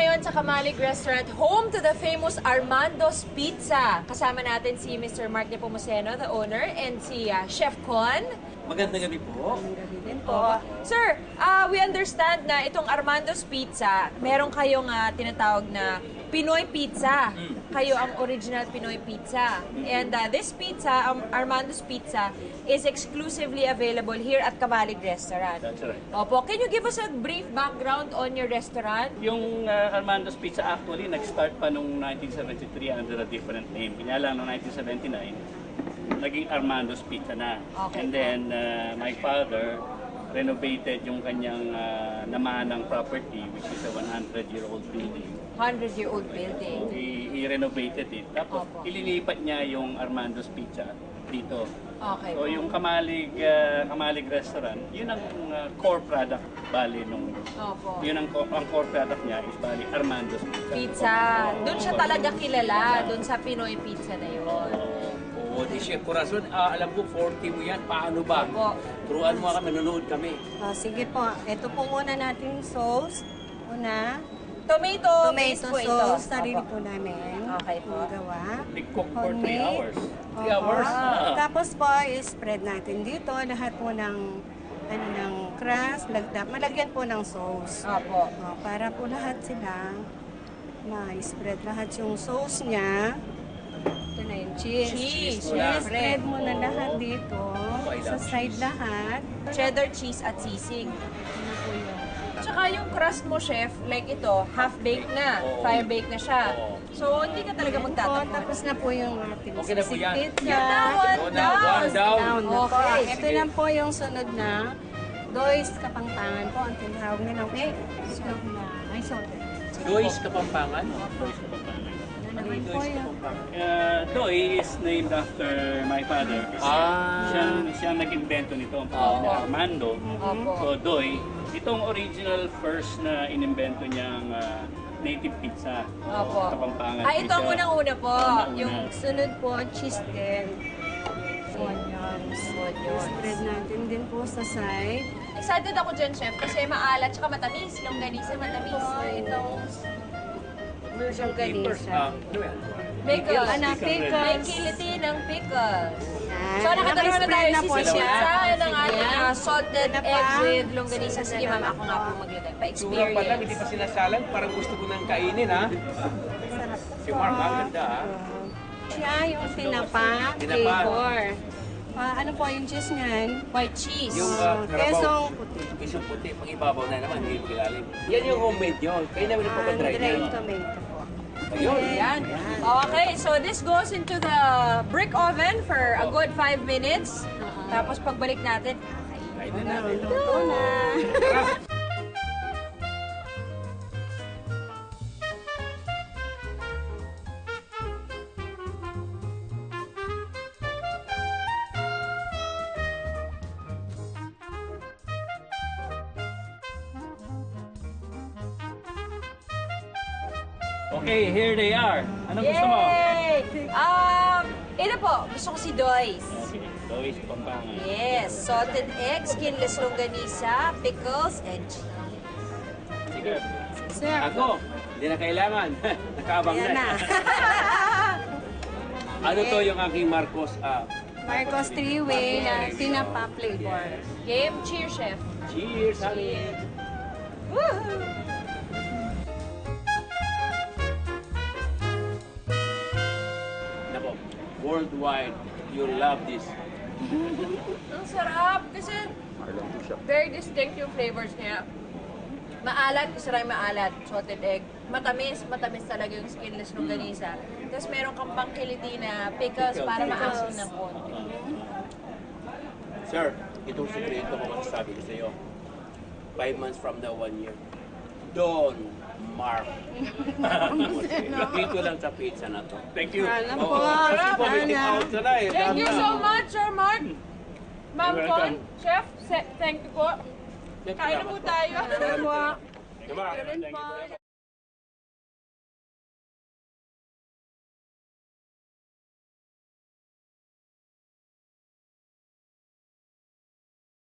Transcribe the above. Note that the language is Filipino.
ngayon sa Kamalig Restaurant, home to the famous Armando's Pizza. Kasama natin si Mr. Mark Nepomuceno, the owner, and si Chef Con. Magandang gabi po. Magandang gabi din po. Sir, we understand na itong Armando's Pizza, meron kayong tinatawag na Pinoy Pizza. Kayo ang original Pinoy Pizza. And this pizza, Armando's Pizza, is exclusively available here at Kamalig Restaurant. That's right. Opo. Can you give us a brief background on your restaurant? Yung Armando's Pizza actually nag-start pa nung 1973 under a different name. Kanya lang noong 1979, naging Armando's Pizza na. Okay. And then my father renovated yung kanyang namanang property, which is a 100-year-old building. 100-year-old building. So, he renovated it. Tapos Opo. ililipat niya yung Armando's Pizza dito. Okay. So yung Kamalig Restaurant, yun ang core product bali nung Opo. yun ang core product niya is bali Armando's Pizza. Pizza. Doon siya talaga kilala, doon sa Pinoy Pizza na yun. Oo, di Chef Corazon, alam ko 40 mo yan, paano ba? Opo. Turuan mo kami, nanonood kami. Sige po, ito po muna natin sauce. Una, Tomato tomato paste po ito. sauce, sarili Opo. po namin. Okay po. Gawa. They cook for 3 Honey. hours. 3 Opo. hours? Tapos po, i-spread natin dito. Lahat po ng ng crust, malagyan po ng sauce. Opo. Para po lahat sila ma-spread lahat yung sauce niya. Ito na yung cheese. Cheese, I-spread mo na lahat dito. I Sa love side lahat. Cheddar cheese at sisig. Ano po yun? Tsaka yung crust mo, chef, like ito, half-baked na. Oo. Fire-baked na siya. Oo. So, hindi ka talaga Po, magtatapon. tapos na po yung ating Okay na po yan. pizza. Yan na, one One down. down. Down na po. Okay, Ito sige. na po yung sunod na Dois Kapampangan po. Ang tinawag nila. Sunod na. Ay, sorry. Dois Kapampangan. Ano naman po Dois yun? Kapampangan. Doi is named after my father. Siya nag-invento nito, ang pangalan niya, Armando. Opo. So Doi, itong original first na inimbento niyang native pizza. Opo. Kapampangan Ito ang pizza. unang-una po. Unang-una. Yung sunod po, cheese din. Onions. Spread natin din po sa side. Excited ako dyan, chef, kasi maalat tsaka matamis. Longganisa, matamis. Po, itong First, longganisa. ano yan? Pickles. Ano, May pickles. kiliti ng pickles. Yan. So, nakadalawa na tayo. Naka-spread na po Sisig siya. pizza and ang Sige. ating salted Ano pa? eggs with longganisa. Sige, ma'am, ako nga po maglagay. Tsura pa lang, hindi pa Pa-experience. sinasalang. Parang gusto ko nang kainin, ha? Sarap Si Mark, ang ganda, ha? Siya yung tinapa, Tinapa. flavor. Ano po yung cheese niyan? White cheese. Yung Kesong puti. Isang puti, pang ibabaw na naman, hindi magilalim. Yan yung homemade yun. Kaya namin nagpapadry Dried niya. tomato po. Ayun. Yan. Okay, so this goes into the brick oven for a good 5 minutes. Tapos pagbalik natin, Kainin namin. Luto na. Okay, here they are. Anong gusto mo? yay! Ito po, gusto ko si Dois. Okay, Doi sa Kapampangan. Yes, salted eggs, skinless longganisa, pickles, and cheese. Sige. Sir, Ako, hindi na kailangan. Nakaabang ayan na. na. Ano to yung aking Marcos? Marcos three-way na tinapa flavor. Game, cheers, chef. Cheers! Woohoo! Nako, worldwide, you'll love this. Ang sarap kasi very distinct yung flavors niya. Maalat, gusto rin maalat, salted egg. Matamis, matamis talaga yung skinless longganisa. Tapos meron kang pangkiliti na pickles para maasim ng konti. Sir, itong sikreto ko masasabi ko sa iyo. 5 months from now, 1 year. Don Mark. Dito lang sa pizza na to. Thank you. Alam Oo, po, kasi sarap. pumitik out na na eh. Thank you so much, Sir Mark. Ma'am You're Con, welcome. Chef, thank you po. Kain na po tayo. Ano po? Diba? Rin Thank you po. very much.